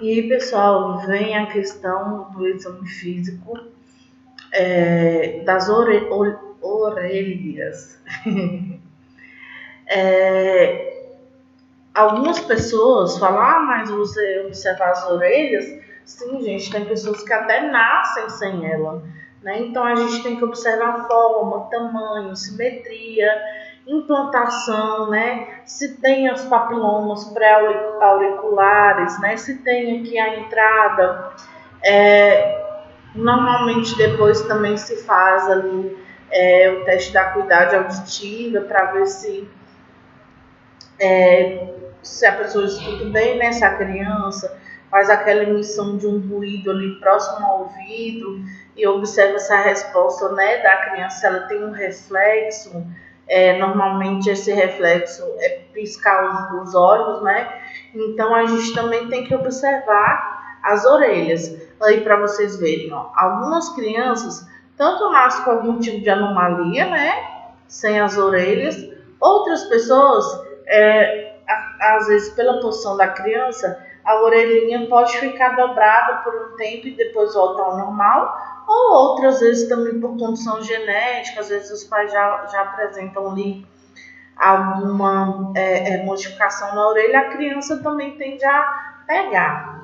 E aí, pessoal, vem a questão do exame físico das orelhas. Algumas pessoas falam, mas você observar as orelhas? Sim, gente, tem pessoas que até nascem sem ela, né? Então a gente tem que observar a forma, tamanho, simetria, implantação, né? Se tem os papilomas pré-auriculares, né? Se tem aqui a entrada. Normalmente depois também se faz ali o teste da acuidade auditiva para ver se a pessoa escuta bem, né? Se a criança faz aquela emissão de um ruído ali próximo ao ouvido e observa se a resposta, né, da criança, se ela tem um reflexo. Normalmente esse reflexo é piscar os olhos, né? Então a gente também tem que observar as orelhas. Aí para vocês verem, ó, algumas crianças tanto nascem com algum tipo de anomalia, né? Sem as orelhas. Outras pessoas às vezes pela posição da criança, a orelhinha pode ficar dobrada por um tempo e depois voltar ao normal, ou outras vezes também por condição genética, às vezes os pais já apresentam ali alguma modificação na orelha, a criança também tende a pegar.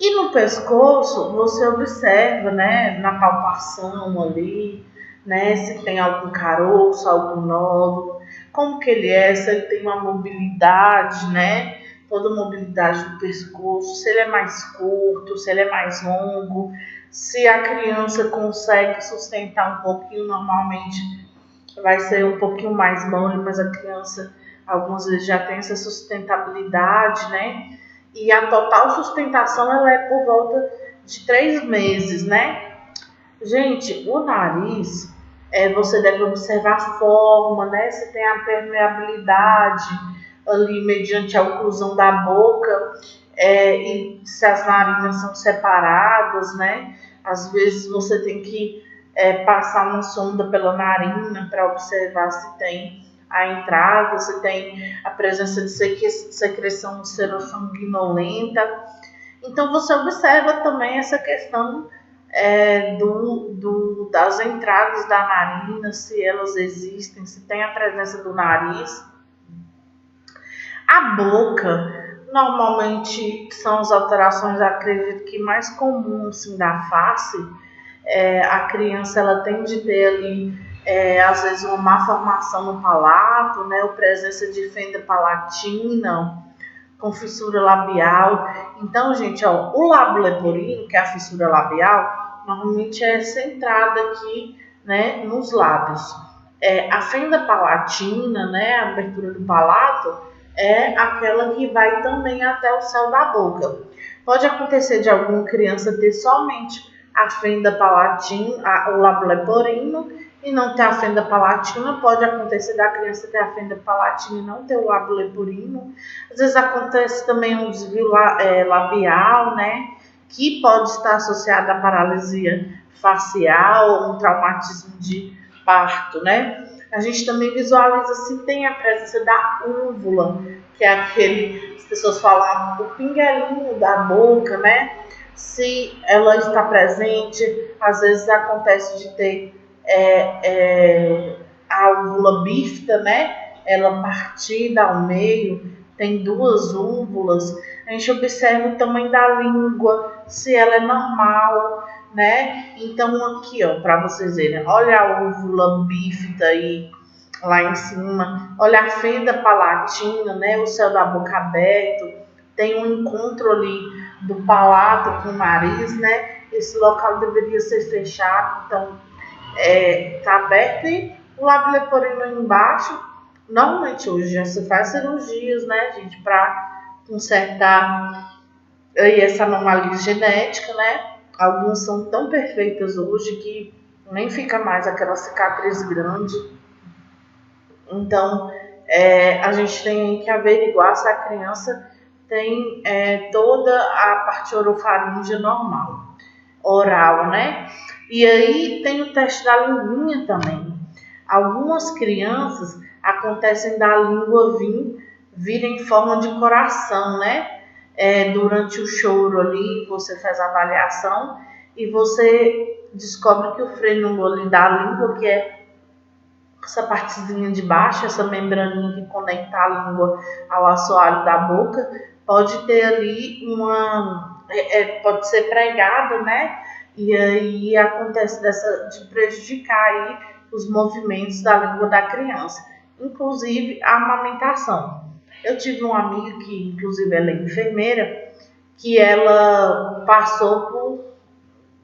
E no pescoço, você observa, né, na palpação ali, né, se tem algum caroço, algum nódulo, como que ele é, se ele tem uma mobilidade, né, toda a mobilidade do pescoço, se ele é mais curto, se ele é mais longo, se a criança consegue sustentar um pouquinho, normalmente vai ser um pouquinho mais mole, mas a criança algumas vezes já tem essa sustentabilidade, né? E a total sustentação ela é por volta de 3 meses, né? Gente, o nariz, você deve observar a forma, né? Se tem a permeabilidade ali mediante a oclusão da boca, e se as narinas são separadas, né? Às vezes você tem que passar uma sonda pela narina para observar se tem a entrada, se tem a presença de secreção serossanguinolenta. Então você observa também essa questão das entradas da narina, se elas existem, se tem a presença do nariz. A boca, normalmente são as alterações, acredito que mais comuns assim, da face. A criança ela tem de ter ali, às vezes, uma má formação no palato, né, ou presença de fenda palatina, com fissura labial. Então, gente, ó, o lábio leporino, que é a fissura labial, normalmente é centrada aqui, né, nos lábios. A fenda palatina, né, a abertura do palato, é aquela que vai também até o céu da boca. Pode acontecer de alguma criança ter somente a fenda palatina, o lábio leporino, e não ter a fenda palatina. Pode acontecer da criança ter a fenda palatina e não ter o lábio leporino. Às vezes acontece também um desvio labial, né? Que pode estar associado à paralisia facial, um traumatismo de parto, né? A gente também visualiza se tem a presença da úvula, que é aquele, as pessoas falam, o pinguelinho da boca, né? Se ela está presente, às vezes acontece de ter a úvula bífida, né? Ela partida ao meio, tem 2 úvulas. A gente observa o tamanho da língua, se ela é normal, né? Então aqui, ó, para vocês verem, olha a úvula bífida aí lá em cima, olha a fenda palatina, né? O céu da boca aberto, tem um encontro ali do palato com o nariz, né? Esse local deveria ser fechado, então tá aberto e o lábio leporino embaixo. Normalmente hoje já se faz cirurgias, né, gente, para consertar aí essa anomalia genética, né? Algumas são tão perfeitas hoje que nem fica mais aquela cicatriz grande. Então, a gente tem que averiguar se a criança tem toda a parte orofaríngea normal, oral, né? E aí tem o teste da linguinha também. Algumas crianças acontecem da língua vir em forma de coração, né? durante o choro ali, você faz a avaliação e você descobre que o frênulo ali da língua, que é essa partezinha de baixo, essa membraninha que conecta a língua ao assoalho da boca, pode ter ali pode ser pregado, né? E aí acontece de prejudicar aí os movimentos da língua da criança, inclusive a amamentação. Eu tive uma amiga que, inclusive, ela é enfermeira, que ela passou por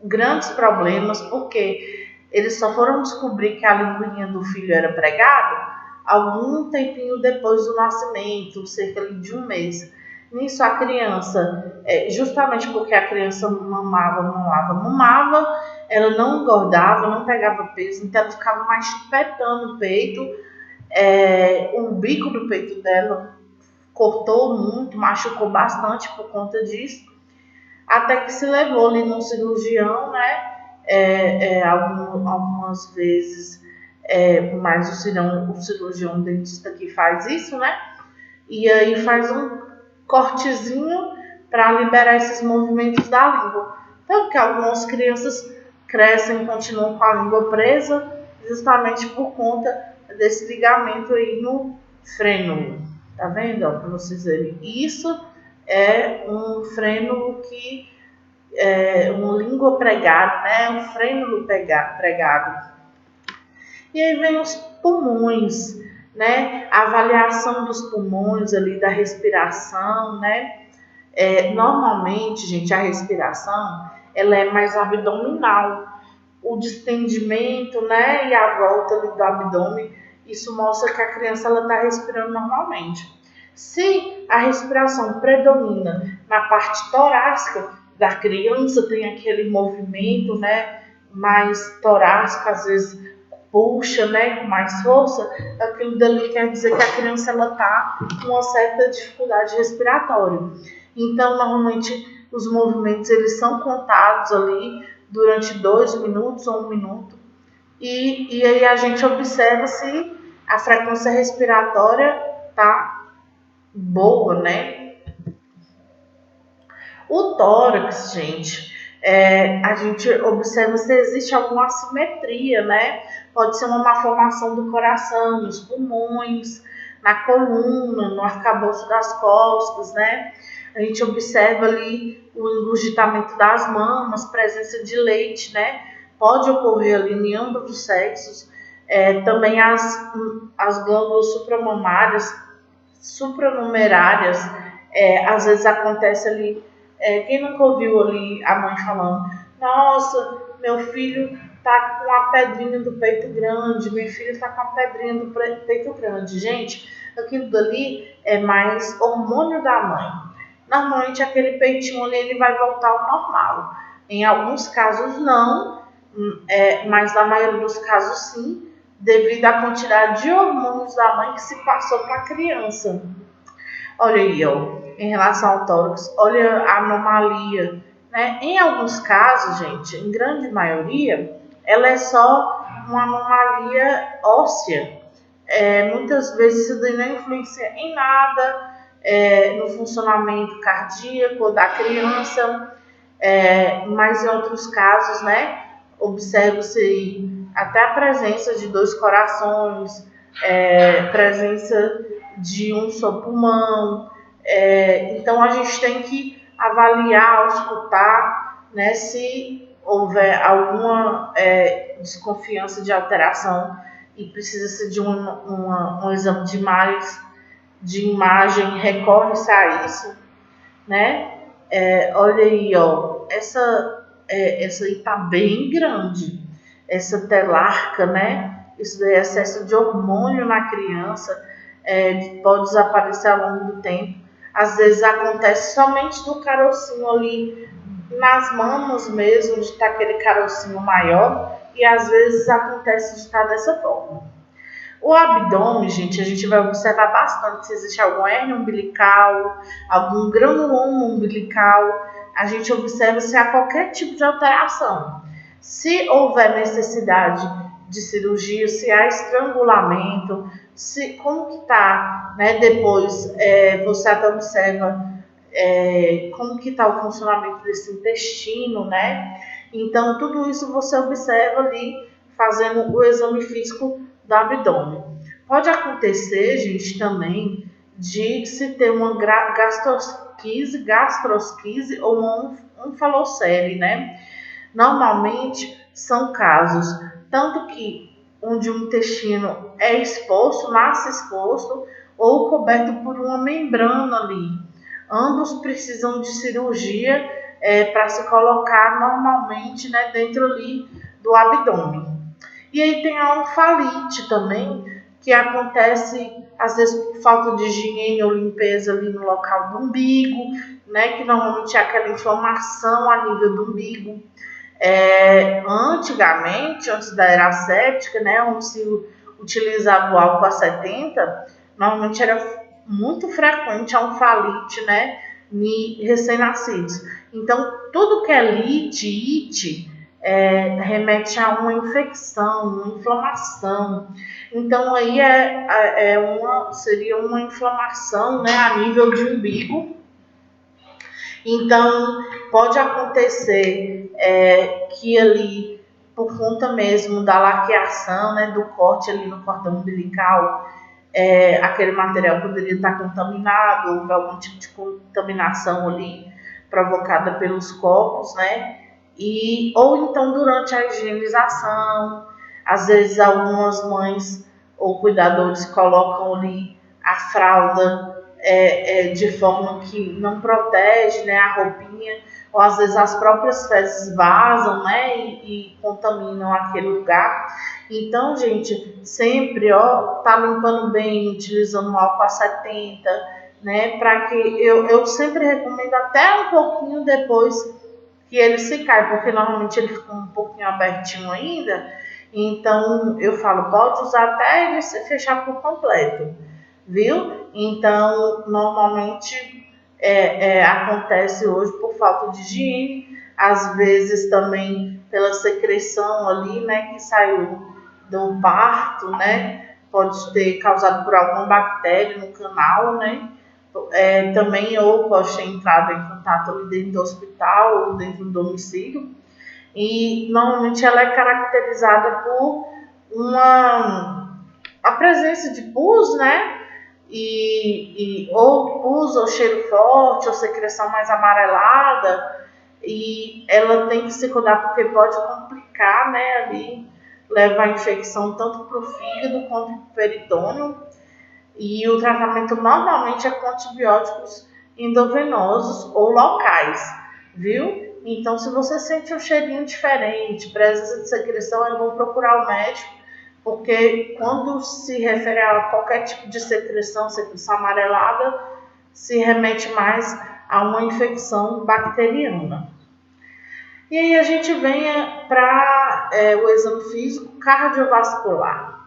grandes problemas, porque eles só foram descobrir que a linguinha do filho era pregado algum tempinho depois do nascimento, cerca de um mês. Nisso a criança, justamente porque a criança mamava, ela não engordava, não pegava peso, então ela ficava mais chupetando o peito, o bico do peito dela cortou muito, machucou bastante por conta disso, até que se levou ali num cirurgião, né? Algumas vezes, mas o cirurgião dentista que faz isso, né? E aí faz um cortezinho para liberar esses movimentos da língua. Tanto que algumas crianças crescem e continuam com a língua presa, justamente por conta desse ligamento aí no frênulo. Tá vendo? Para vocês verem. Isso é um frênulo que uma língua pregada, né? Um frênulo pregado. E aí vem os pulmões, né? A avaliação dos pulmões ali, da respiração, né? Normalmente, gente, a respiração, ela é mais abdominal. O distendimento, né? E a volta ali do abdômen, isso mostra que a criança está respirando normalmente. Se a respiração predomina na parte torácica da criança, tem aquele movimento, né, mais torácico, às vezes puxa, né, com mais força, aquilo dali quer dizer que a criança está com uma certa dificuldade respiratória. Então, normalmente, os movimentos eles são contados ali durante 2 minutos ou 1 minuto, e aí a gente observa se a frequência respiratória está boa, né? O tórax, gente, a gente observa se existe alguma assimetria, né? Pode ser uma malformação do coração, nos pulmões, na coluna, no arcabouço das costas, né? A gente observa ali o engurgitamento das mamas, presença de leite, né? Pode ocorrer ali em ambos os sexos. Também as glândulas supranumerárias, às vezes acontece ali. Quem nunca ouviu ali a mãe falando: nossa, meu filho tá com a pedrinha do peito grande, meu filho tá com a pedrinha do peito grande. Gente, aquilo dali é mais hormônio da mãe. Normalmente aquele peitinho ali ele vai voltar ao normal. Em alguns casos não, mas na maioria dos casos sim, devido à quantidade de hormônios da mãe que se passou para a criança. Olha aí, ó, em relação ao tórax, olha a anomalia, né? Em alguns casos, gente, em grande maioria, ela é só uma anomalia óssea. Muitas vezes isso não influencia em nada no funcionamento cardíaco da criança, mas em outros casos, né, observa-se até a presença de 2 corações, presença de um só pulmão. Então a gente tem que avaliar, escutar, né, se houver alguma desconfiança de alteração e precisa-se de um exame de imagem, recorre-se a isso, né? Olha aí, ó, essa aí tá bem grande, essa telarca, né? Isso daí é excesso de hormônio na criança, pode desaparecer ao longo do tempo. Às vezes acontece somente no carocinho ali, nas mamas mesmo, de estar aquele carocinho maior, e às vezes acontece de estar dessa forma. O abdômen, gente, a gente vai observar bastante se existe alguma hérnia umbilical, algum granuloma umbilical. A gente observa se há qualquer tipo de alteração. Se houver necessidade de cirurgia, se há estrangulamento, como que está, né? Depois você até observa como que está o funcionamento desse intestino, né? Então, tudo isso você observa ali fazendo o exame físico do abdômen. Pode acontecer, gente, também de se ter uma gastrosquise ou uma onfalocele, né? Normalmente são casos tanto que onde o intestino é exposto, nasce exposto, ou coberto por uma membrana ali. Ambos precisam de cirurgia para se colocar normalmente, né, dentro ali do abdômen. E aí tem a onfalite também, que acontece às vezes por falta de higiene ou limpeza ali no local do umbigo, né, que normalmente é aquela inflamação a nível do umbigo. Antigamente, antes da era séptica, né, onde se utilizava o álcool a 70, normalmente era muito frequente a onfalite, né, em recém-nascidos. Então, tudo que é ite, remete a uma infecção, uma inflamação. Então, aí seria uma inflamação, né, a nível de umbigo. Então, pode acontecer que ali, por conta mesmo da laqueação, né, do corte ali no cordão umbilical, aquele material poderia estar contaminado, houve algum tipo de contaminação ali provocada pelos cocos, né? Ou então durante a higienização, às vezes algumas mães ou cuidadores colocam ali a fralda de forma que não protege, né, a roupinha, ou às vezes as próprias fezes vazam, né, e contaminam aquele lugar. Então, gente, sempre, tá limpando bem, utilizando álcool a 70, né, para que eu sempre recomendo até um pouquinho depois que ele se cai, porque normalmente ele fica um pouquinho abertinho ainda. Então, eu falo, pode usar até ele se fechar por completo, viu? Então, normalmente acontece hoje por falta de higiene, às vezes também pela secreção ali, né, que saiu do parto, né, pode ter causado por alguma bactéria no canal, né, também ou pode ter entrado em contato ali dentro do hospital ou dentro do domicílio, e normalmente ela é caracterizada por a presença de pus, né, ou pus, ou cheiro forte, ou secreção mais amarelada, e ela tem que se cuidar porque pode complicar, né, ali, levar a infecção tanto para o fígado quanto para o peritônio, e o tratamento normalmente é com antibióticos endovenosos ou locais, viu? Então, se você sente um cheirinho diferente, presença de secreção, é bom procurar o médico, porque quando se refere a qualquer tipo de secreção amarelada, se remete mais a uma infecção bacteriana. E aí a gente vem para o exame físico cardiovascular.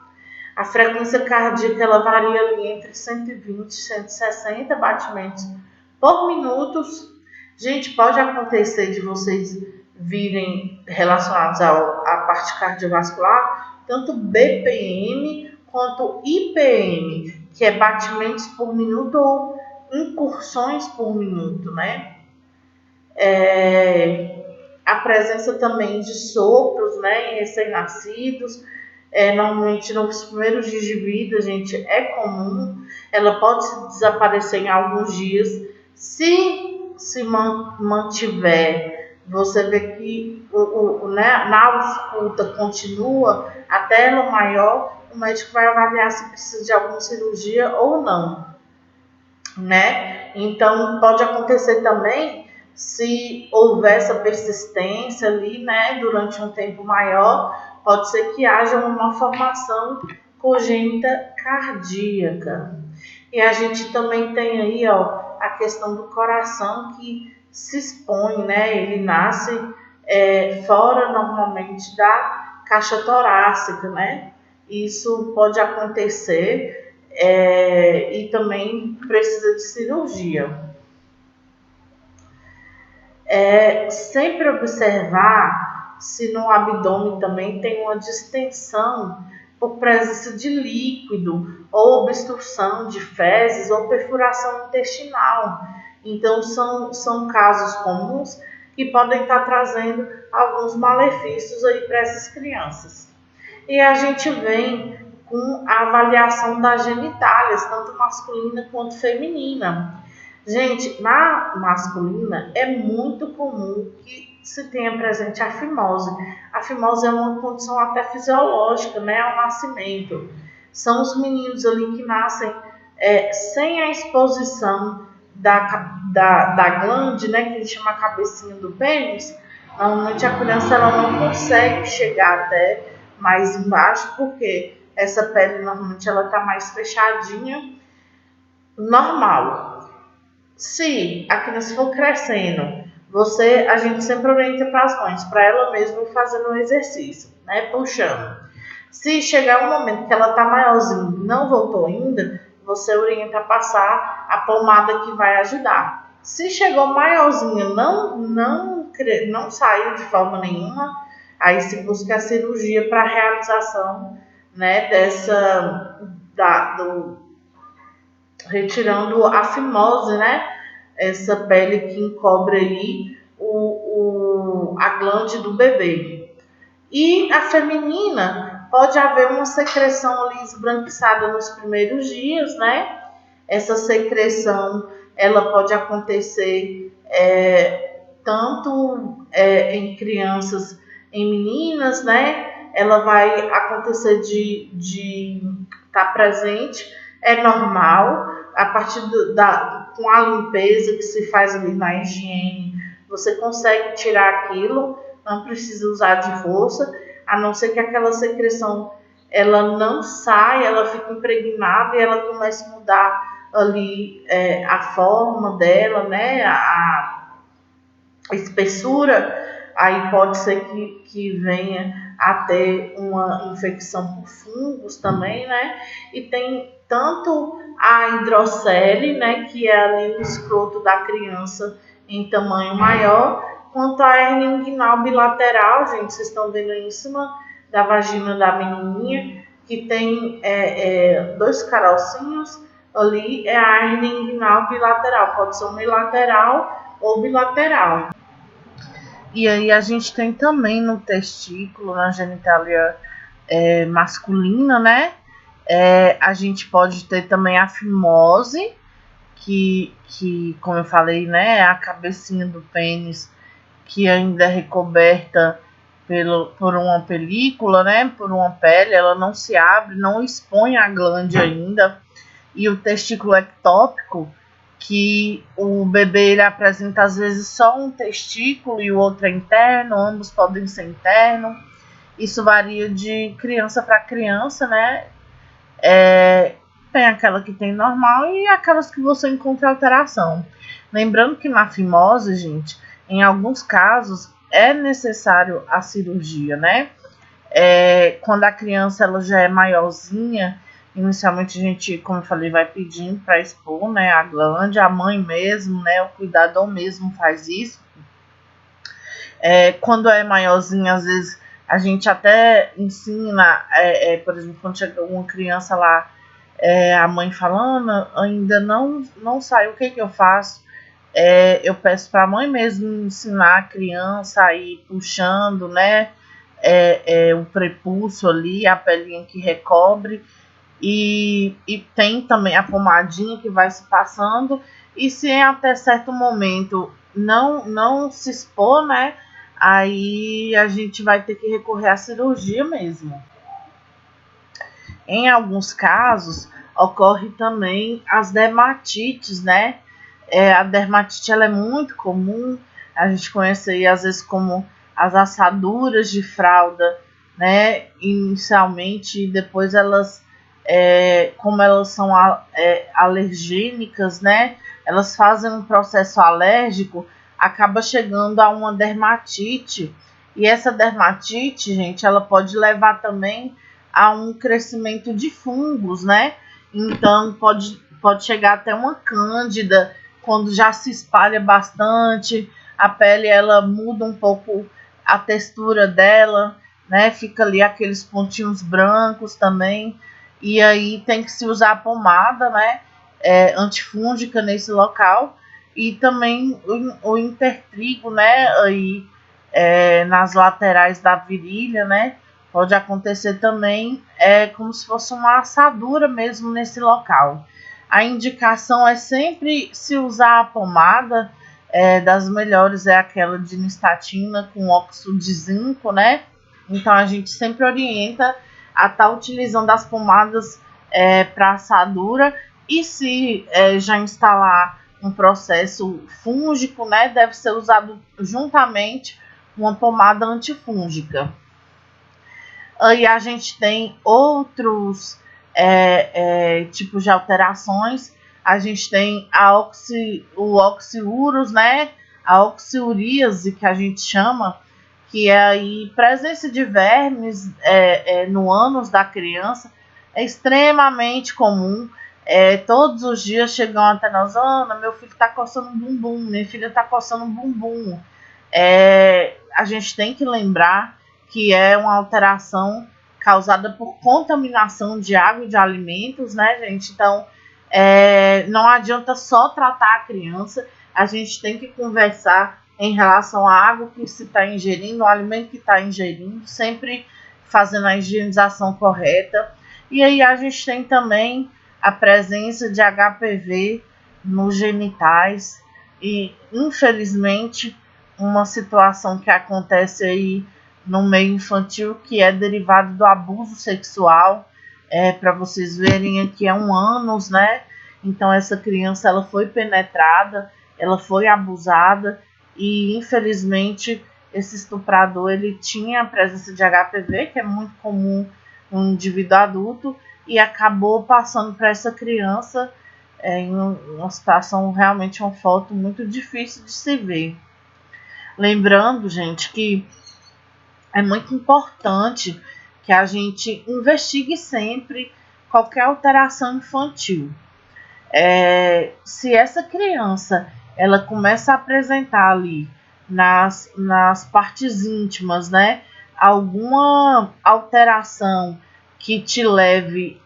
A frequência cardíaca ela varia ali entre 120 e 160 batimentos por minuto. Gente, pode acontecer de vocês virem relacionados à parte cardiovascular, tanto BPM quanto IPM, que é batimentos por minuto ou incursões por minuto, né? A presença também de sopros, né, em recém-nascidos, normalmente nos primeiros dias de vida, gente, é comum. Ela pode desaparecer em alguns dias. Se mantiver, você vê que né, na ausculta continua até ela maior, o médico vai avaliar se precisa de alguma cirurgia ou não, né? Então, pode acontecer também, se houver essa persistência ali, né, durante um tempo maior, pode ser que haja uma formação congênita cardíaca. E a gente também tem aí, a questão do coração que se expõe, né? Ele nasce fora normalmente da caixa torácica, né? Isso pode acontecer e também precisa de cirurgia. Sempre observar se no abdômen também tem uma distensão por presença de líquido ou obstrução de fezes ou perfuração intestinal. Então, são casos comuns que podem estar trazendo alguns malefícios aí para essas crianças. E a gente vem com a avaliação das genitálias, tanto masculina quanto feminina. Gente, na masculina é muito comum que se tenha presente a fimose. A fimose é uma condição até fisiológica, né, ao nascimento. São os meninos ali que nascem sem a exposição da glande, né, que a gente chama a cabecinha do pênis. Normalmente a criança ela não consegue chegar até mais embaixo, porque essa pele normalmente ela está mais fechadinha, normal. Se a criança for crescendo, a gente sempre orienta para as mães, para ela mesma fazendo o exercício, né, puxando. Se chegar um momento que ela está maiorzinha e não voltou ainda, você orienta a passar a pomada que vai ajudar. Se chegou maiorzinha, não saiu de forma nenhuma, aí se busca a cirurgia para a realização, né, retirando a fimose, né, essa pele que encobre aí a glande do bebê. E a feminina, pode haver uma secreção ali esbranquiçada nos primeiros dias, né? Essa secreção, ela pode acontecer tanto em crianças, em meninas, né? Ela vai acontecer de estar presente, é normal, a partir com a limpeza que se faz ali na higiene, você consegue tirar aquilo, não precisa usar de força, a não ser que aquela secreção ela não sai, ela fica impregnada e ela começa a mudar ali a forma dela, né, a espessura, aí pode ser que venha a ter uma infecção por fungos também, né, e tem tanto a hidrocele, né, que é ali o escroto da criança em tamanho maior, quanto a hernia inguinal bilateral, gente, vocês estão vendo aí em cima da vagina da menininha, que tem dois carocinhos, ali é a hernia inguinal bilateral, pode ser unilateral ou bilateral. E aí a gente tem também no testículo, na genitália masculina, né? A gente pode ter também a fimose, que como eu falei, né, é a cabecinha do pênis que ainda é recoberta por uma película, né, por uma pele, ela não se abre, não expõe a glande ainda. E o testículo ectópico, que o bebê ele apresenta às vezes só um testículo e o outro é interno, ambos podem ser internos. Isso varia de criança para criança, né? Tem aquela que tem normal e aquelas que você encontra alteração. Lembrando que na fimose, gente, em alguns casos é necessário a cirurgia, né? Quando a criança ela já é maiorzinha, inicialmente a gente, como eu falei, vai pedindo para expor, né, a glande, a mãe mesmo, né, o cuidador mesmo faz isso. Quando é maiorzinha, às vezes a gente até ensina, por exemplo, quando chega uma criança lá, a mãe falando, ainda não sai, o que eu faço? Eu peço para a mãe mesmo ensinar a criança a ir puxando, né, o prepúcio ali, a pelinha que recobre, e tem também a pomadinha que vai se passando, e se até certo momento não se expor, né, aí a gente vai ter que recorrer à cirurgia mesmo. Em alguns casos, ocorre também as dermatites, né? A dermatite ela é muito comum, a gente conhece aí às vezes como as assaduras de fralda, né? Inicialmente, depois elas, como elas são alergênicas, né? Elas fazem um processo alérgico, acaba chegando a uma dermatite. E essa dermatite, gente, ela pode levar também a um crescimento de fungos, né? Então, pode chegar até uma cândida, quando já se espalha bastante, a pele ela muda um pouco a textura dela, né? Fica ali aqueles pontinhos brancos também, e aí tem que se usar pomada, né? Antifúngica nesse local. e também o intertrigo, né, aí nas laterais da virilha, né, pode acontecer também como se fosse uma assadura mesmo nesse local. A indicação é sempre se usar a pomada, das melhores é aquela de nistatina com óxido de zinco, né? Então a gente sempre orienta a estar utilizando as pomadas para assadura, e se já instalar um processo fúngico, né, deve ser usado juntamente uma pomada antifúngica. Aí a gente tem outros tipos de alterações. A gente tem o oxiurus, né? A oxiuríase, que a gente chama, que é aí presença de vermes no ânus da criança. É extremamente comum. Todos os dias chegam até nós: Ana, meu filho está coçando o bumbum, minha filha está coçando o bumbum. A gente tem que lembrar que é uma alteração causada por contaminação de água e de alimentos, né, gente? Então, não adianta só tratar a criança, a gente tem que conversar em relação à água que se está ingerindo, ao alimento que está ingerindo, sempre fazendo a higienização correta. E aí a gente tem também a presença de HPV nos genitais e, infelizmente, uma situação que acontece aí no meio infantil, que é derivado do abuso sexual. Para vocês verem, aqui é um ânus, né? Então essa criança ela foi penetrada, ela foi abusada, e infelizmente esse estuprador ele tinha a presença de HPV, que é muito comum no indivíduo adulto, e acabou passando para essa criança em uma situação, realmente uma foto muito difícil de se ver. Lembrando, gente, que é muito importante que a gente investigue sempre qualquer alteração infantil. Se essa criança ela começa a apresentar ali nas partes íntimas, né, alguma alteração que te leve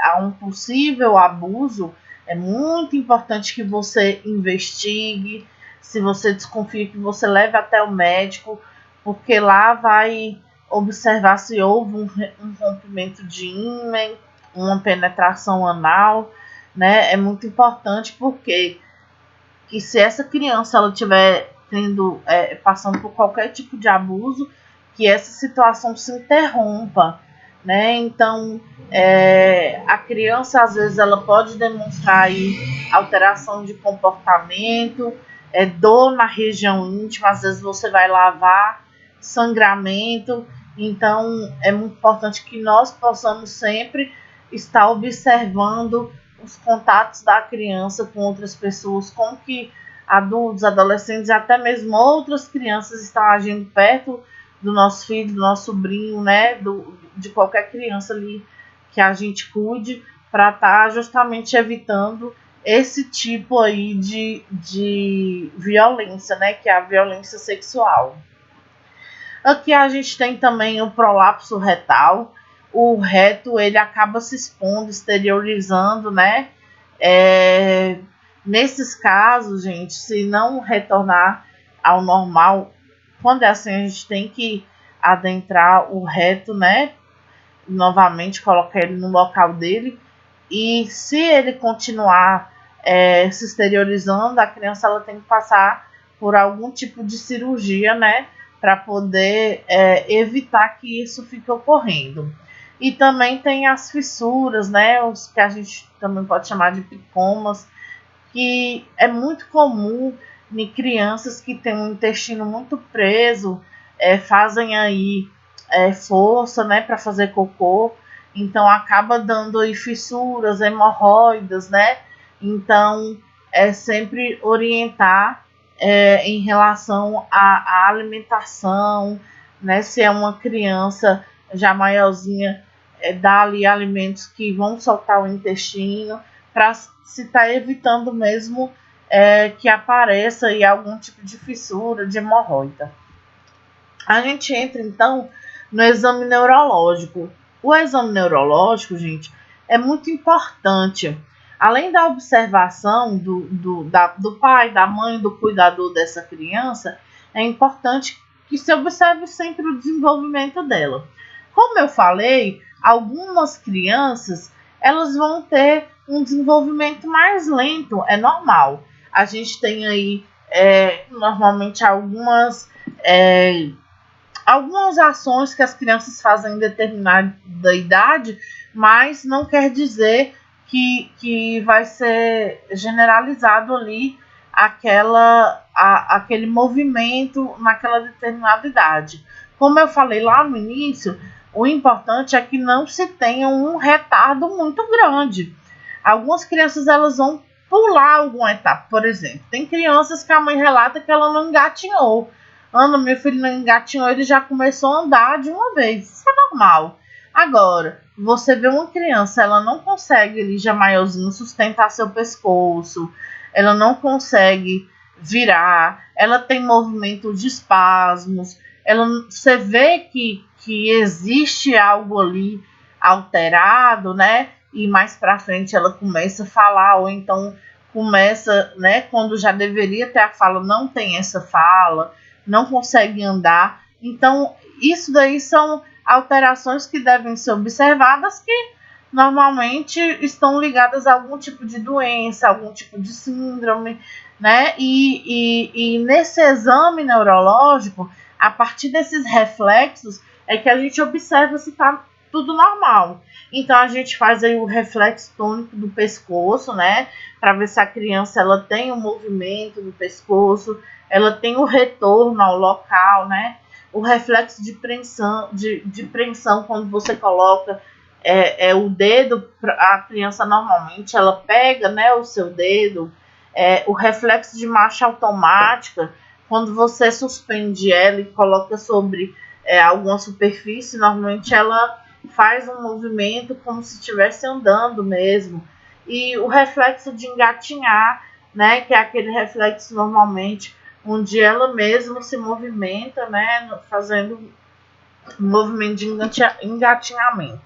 a um possível abuso, é muito importante que você investigue. Se você desconfia, que você leve até o médico, porque lá vai observar se houve um rompimento de ímen, uma penetração anal, né? É muito importante, porque que se essa criança ela estiver passando por qualquer tipo de abuso, que essa situação se interrompa, né? Então, a criança às vezes ela pode demonstrar aí alteração de comportamento, dor na região íntima, às vezes você vai lavar, sangramento. Então, é muito importante que nós possamos sempre estar observando os contatos da criança com outras pessoas, como que adultos, adolescentes e até mesmo outras crianças estão agindo perto do nosso filho, do nosso sobrinho, né, de qualquer criança ali que a gente cuide, para estar justamente evitando esse tipo aí de violência, né, que é a violência sexual. Aqui a gente tem também o prolapso retal. O reto ele acaba se expondo, exteriorizando, né? Nesses casos, gente, se não retornar ao normal, quando é assim, a gente tem que adentrar o reto, né? Novamente, colocar ele no local dele. E se ele continuar se exteriorizando, a criança ela tem que passar por algum tipo de cirurgia, né? Para poder evitar que isso fique ocorrendo. E também tem as fissuras, né? Os que a gente também pode chamar de picomas, que é muito comum em crianças que têm um intestino muito preso, fazem aí força, né, para fazer cocô, então acaba dando aí fissuras, hemorroidas, né? Então é sempre orientar em relação à alimentação, né? Se é uma criança já maiorzinha, dar ali alimentos que vão soltar o intestino, para se estar evitando mesmo que apareça aí algum tipo de fissura, de hemorroida. A gente entra então no exame neurológico. O exame neurológico, gente, é muito importante. além da observação do pai, da mãe, do cuidador dessa criança, é importante que se observe sempre o desenvolvimento dela. Como eu falei, algumas crianças elas vão ter um desenvolvimento mais lento, é normal. A gente tem aí normalmente algumas ações que as crianças fazem em determinada idade, mas não quer dizer que vai ser generalizado ali aquele movimento naquela determinada idade. Como eu falei lá no início, o importante é que não se tenha um retardo muito grande. Algumas crianças elas vão pular alguma etapa, por exemplo. Tem crianças que a mãe relata que ela não engatinhou. Ana, meu filho não engatinhou, ele já começou a andar de uma vez. Isso é normal. Agora, você vê uma criança, ela não consegue, ele já maiorzinho, sustentar seu pescoço, ela não consegue virar, ela tem movimento de espasmos, você vê que existe algo ali alterado, né? E mais pra frente ela começa a falar, ou então começa, né? Quando já deveria ter a fala, não tem essa fala, não consegue andar. Então, isso daí são alterações que devem ser observadas que normalmente estão ligadas a algum tipo de doença, algum tipo de síndrome, né? E nesse exame neurológico, a partir desses reflexos, é que a gente observa se está tudo normal. Então, a gente faz aí o reflexo tônico do pescoço, né? Para ver se a criança ela tem um movimento do pescoço, ela tem o retorno ao local, né? O reflexo de preensão quando você coloca o dedo, a criança normalmente ela pega, né, o seu dedo. O reflexo de marcha automática, quando você suspende ela e coloca sobre alguma superfície, normalmente ela faz um movimento como se estivesse andando mesmo. E o reflexo de engatinhar, né, que é aquele reflexo normalmente onde ela mesma se movimenta, né, fazendo um movimento de engatinhamento.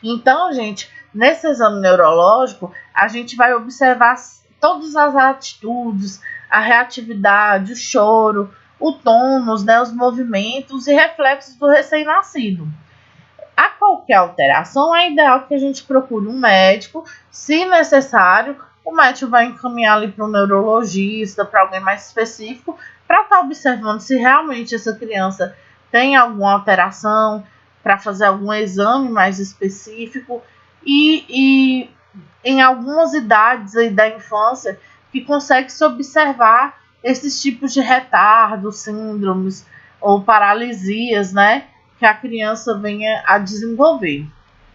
Então, gente, nesse exame neurológico, a gente vai observar todas as atitudes, a reatividade, o choro, o tônus, né, os movimentos e reflexos do recém-nascido. A qualquer alteração, é ideal que a gente procure um médico, se necessário, o médico vai encaminhar ali para um neurologista, para alguém mais específico, para estar observando se realmente essa criança tem alguma alteração, para fazer algum exame mais específico. E em algumas idades aí da infância, que consegue se observar esses tipos de retardos, síndromes ou paralisias, né, que a criança venha a desenvolver.